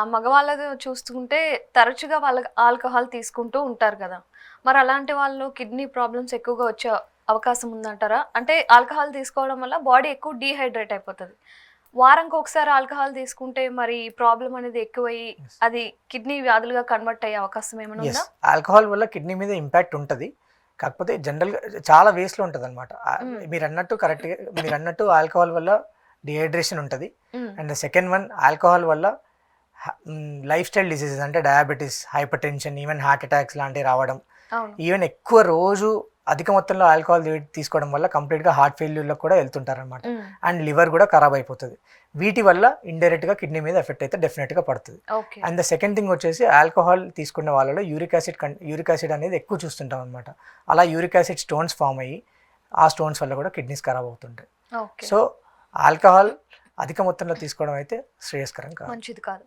మగవాళ్ళది చూసుకుంటే తరచుగా వాళ్ళ ఆల్కహాల్ తీసుకుంటూ ఉంటారు కదా! మరి అలాంటి వాళ్ళు కిడ్నీ ప్రాబ్లమ్స్ ఎక్కువగా వచ్చే అవకాశం ఉందంటారా? అంటే ఆల్కహాల్ తీసుకోవడం వల్ల బాడీ ఎక్కువ డీహైడ్రేట్ అయిపోతది. వారానికి ఒకసారి ఆల్కహాల్ తీసుకుంటే మరి ప్రాబ్లమ్ అనేది ఎక్కువయ్యి యెస్. అది కిడ్నీ వ్యాధులుగా కన్వర్ట్ అయ్యే అవకాశం ఏమైనా యెస్. ఉందా? ఆల్కహాల్ వల్ల కిడ్నీ మీద ఇంపాక్ట్ ఉంటది. కాకపోతే జనరల్‌గా చాలా వేస్‌లో ఉంటదనమాట. హ్మ్. మీరన్నట్టు కరెక్ట్‌గా మీరన్నట్టు ఆల్కహాల్ వల్ల డీహైడ్రేషన్ ఉంటది. హ్మ్. అండ్ సెకండ్ వన్ ఆల్కహాల్ వల్ల లైఫ్ స్టైల్ డిసీజెస్ అంటే diabetes, hyper tension, even heart attacks లాంటివి రావడం. అవును. ఈవెన్ ఎక్కువ రోజు అధిక మొత్తంలో ఆల్కహాల్ తీసుకోవడం వల్ల కంప్లీట్‌గా హార్ట్ ఫెయిల్యూర్‌లోకి కూడా వెళ్తుంటారనమాట. హ్మ్. అండ్ లివర్ కూడా ఖరాబ్ అయిపోతది. వీటి వల్ల ఇండైరెక్ట్‌గా కిడ్నీ మీద ఎఫెక్ట్ అయితే డెఫినెట్‌గా పడుతది. Okay. And the second thing వచ్చేసి ఆల్కహాల్ తీసుకునే వాళ్ళలో యూరిక్ యాసిడ్ అనేది ఎక్కువ చూస్తుంటాం అనమాట. అలా యూరిక్ యాసిడ్ స్టోన్స్ ఫామ్ అయ్యి ఆ స్టోన్స్ వల్ల కూడా కిడ్నీస్ ఖరాబ్ అవుతుంటాయి. ఓకే. సో ఆల్కహాల్ అధిక మొత్తంలో తీసుకోవడం అయితే శ్రేయస్కరం కాదు. మంచిది కాదు.